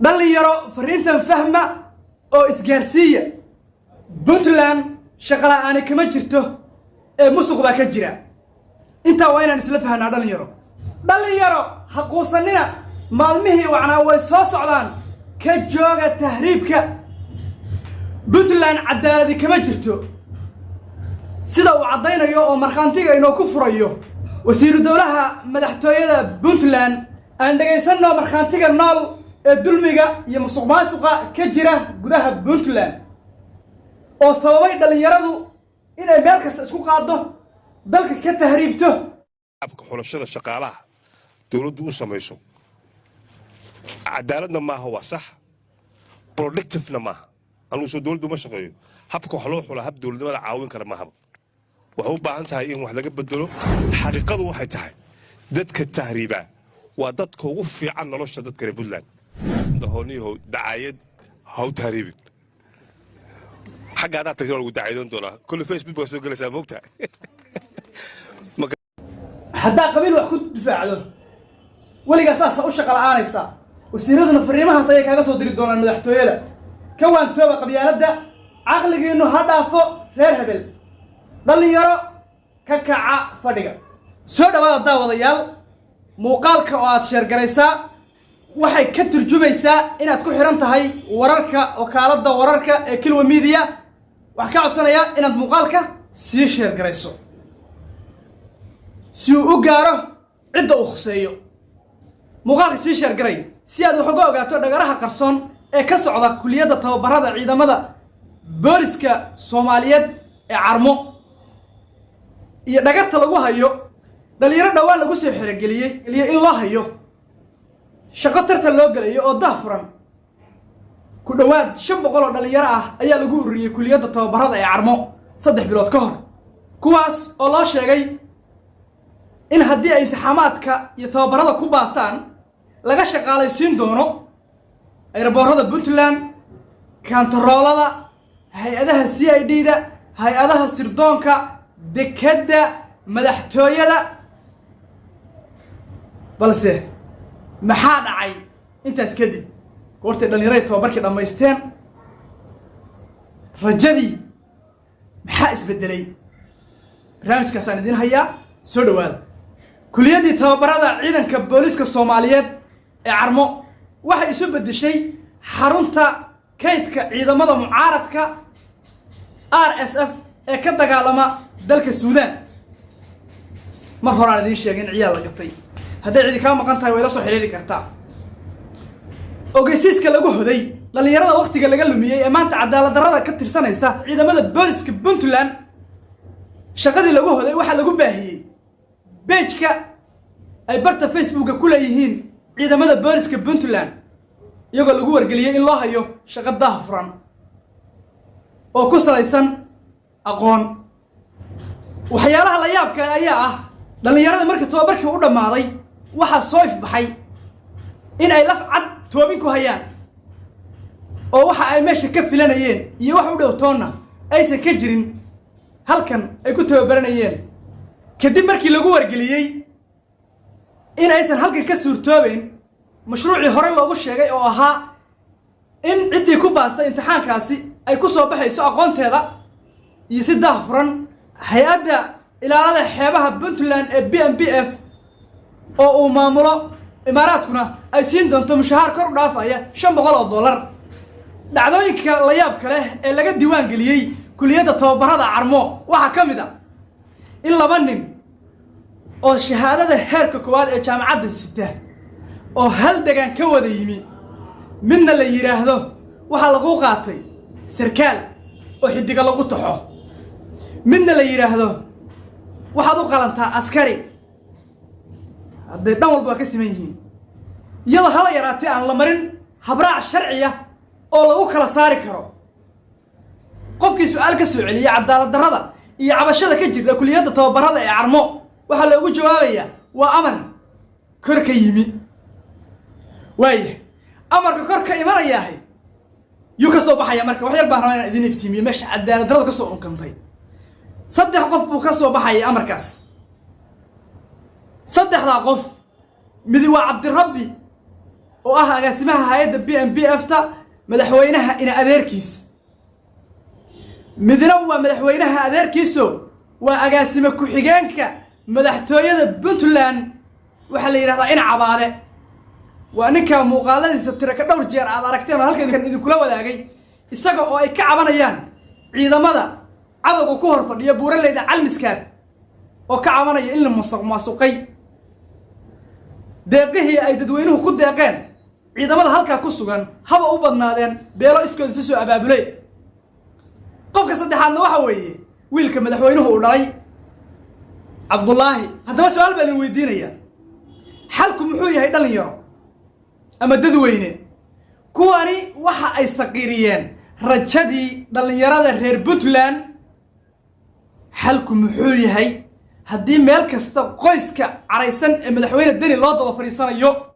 dhalinyaro fariintan fahma oo isgaarsiiya Puntland shaqo la'aan kama jirto ee musuq baa ka jira inta waa inaan isla fahanaa dhalinyaro ha quusanina maalmihii wacnaa way soo socdaan ka jooga tahriibka Puntland cadaalad kama jirto sida uu cadaynayo oo marxantiga inoo ku furayo wasiir dawlaha madaxtooyada Puntland aan dhageysano marxantiga nool ee dulmiga iyo musuqmaasuqa ka jira gudaha Puntland oo sababay dhalinyaradu inay meel kasta isku qaado dalka ka tahriibto afka xulashada shaqaalaha dawladdu u sameeyso cadaaladna maaha waa sax productive maaha anu soo dawladdu ma shaqeeyo habka wax loo xulaa hab dawladnimada caawin kara maaha waxu baahan tahay in wax laga bedelo xariiqadu waxay tahay dadka tahriiba waa dadka ugu fiican nolosha dadka reer Puntland dahooniyo dacaayad haw tahriibin حاجة هذا تجربة وداعيين دولار كل فيسبوك بس يقول لسه موقتها حتى قبيل وحكود دفاعه ولي قصاص أوشق الآن يسا وسيرتنا فريمها سيك هذا صدر الدولار مدحتويله كوان توبة قبيلة ده عقلك إنه هذا فوق غير هبل ضل يرى ككعة فدقة سودا هذا الضوء ضيال مقال كوات شرقريسا waxay ka turjumaysaa inaad ku xiran tahay wararka wakaaladda wararka ee Kilwa Media wax ka codsanaya inaad muuqaalka sii share garayso si uu u gaaro cidda uu khuseeyo muuqaalka sii share garay si aad wax uga ogaato dhagaraha qarsoon ee ka socda kuliyadda tababarada ciidamada booliska Soomaaliyeed ee Carmo iyo dhagarta lagu hayo dhalinyaro dhawaan lagu soo xirigeliyay in loo hayo shaqo tartan loo galay oo dahfuran ku dhawaad 500 oo dhalinyaro ah ayaa lagu ururiyay kuliyadda tababarada ee Carmo 3 bilood ka hor kuwaas oo loo sheegay in haddii ay imtixaamaadka iyo tababarada ku baasaan laga shaqaalaysiin doono aeroboorada Puntland kantaroolada hay'adaha CID-da hay'adaha sirdoonka dekadda madaxtooyada balse maxaa dhacay intaas kadib goortay dhalinyarada tababarkii dhamaysteen rajadii maxaa isbedelay barnaamijkaas aan idin hayaa soo dhawaada kuliyadii tababarada ciidanka booliska Soomaaliyeed ee Carmo waxay isu bedeshay xarunta kaydka ciidamada mucaaradka RSF ee ka dagaalama dalka Suudaan mar hore aan idin sheegay in ciyaal la gatay hadday cidi ka maqan tahay way la soo xiriiri kartaa ogeysiiska lagu hoday dhalinyarada waqtiga laga lumiyay ee maanta cadaalad darrada ka tirsanaysa ciidamada booliska Puntland shaqadii lagu hoday waxa lagu baahiyay page-ka ay barta Facebook-ka ku leeyihiin ciidamada booliska Puntland iyagoo lagu wargeliyay in loo hayo shaqo dahfuran oo ku salaysan aqoon waxyaalaha la yaabka ayaa ah dhalinyarada markii tababarkii u dhamaaday waxa soo ifbaxay in ay laf cad toobin ku hayaan oo waxa ay meesha ka filanayeen iyo wax u dhow toona aysan ka jirin halkan ay ku tababaranayeen kadib markii lagu wargeliyay in aysan halkan ka suurtoobeen mashruucii hore loogu sheegay oo ahaa in ciddii ku baastay imtixaankaasi ay ku soo baxayso aqoonteeda iyo si daahfuran hay'adda ilaalada xeebaha Puntland ee BMPF oo uu maamulo imaaraadkuna ay siin doonto mushahar kor u dhaafaya $500 dhacdooyinka la yaab kale ee laga diiwaan geliyay kuliyadda tababarada Carmo waxa kamid ah in 2 nin oo shahaadada heerka koowaad ee jaamacadda sita oo hal deegaan ka wada yimi midna la yiraahdo waxa lagu qaatay sarkaal oo xidiga lagu taxo midna la yiraahdo waxaad u qalantaa askari hadday dhan walba ka siman yihiin iyadoo haba yaraatee aan la marin habraac sharciya oo lagu kala saari karo qofkii su'aal ka soo celiya cadaalad darrada iyo cabashada ka jirta kuliyadda tababarada ee Carmo waxa loogu jawaabayaa waa amar kor ka yimi waaye amarka kor ka imanayaahay yuu ka soo baxaya marka wax yar baan rabaa inaan idin iftiimiyo meesha cadaalad darrada ka soo unkantay 3 qof buu ka soo baxay amarkaas 3 qof midi waa Cabdirabbi oo ah agaasimaha hay'adda BNPF-ta madaxweynaha ina adeerkiis midna waa madaxweynaha adeerkiiso waa agaasime ku-xigeenka madaxtooyada Puntland waxa la yiraahdaa in cabaade waa ninka muuqaaladiisa tira ka dhowr jeer aad aragteen halkan idin kula wadaagay isaga oo ay ka cabanayaan ciidamada cadawga ku hor fadhiya buuraleyda calmiskaad oo ka cabanaya in la maasuqay deeqihii ay dadweynuhu ku deeqeen ciidamada halka ku sugan haba u badnaadeen beelo iskood soo abaabulay qofka saddexaadna waxa weeye wiilka madaxweynuhu u dhalay Cabdullaahi haddaba su'aal baan weydiinaya xalku muxuu yahay dhalinyaro ama dadweyne kuwani waxa ay saqiiriyeen rajadii dhalinyarada reer Puntland xalku muxuu yahay haddii meel kasta qoyska caraysan ee madaxweyne Deni loo daba fariisanayo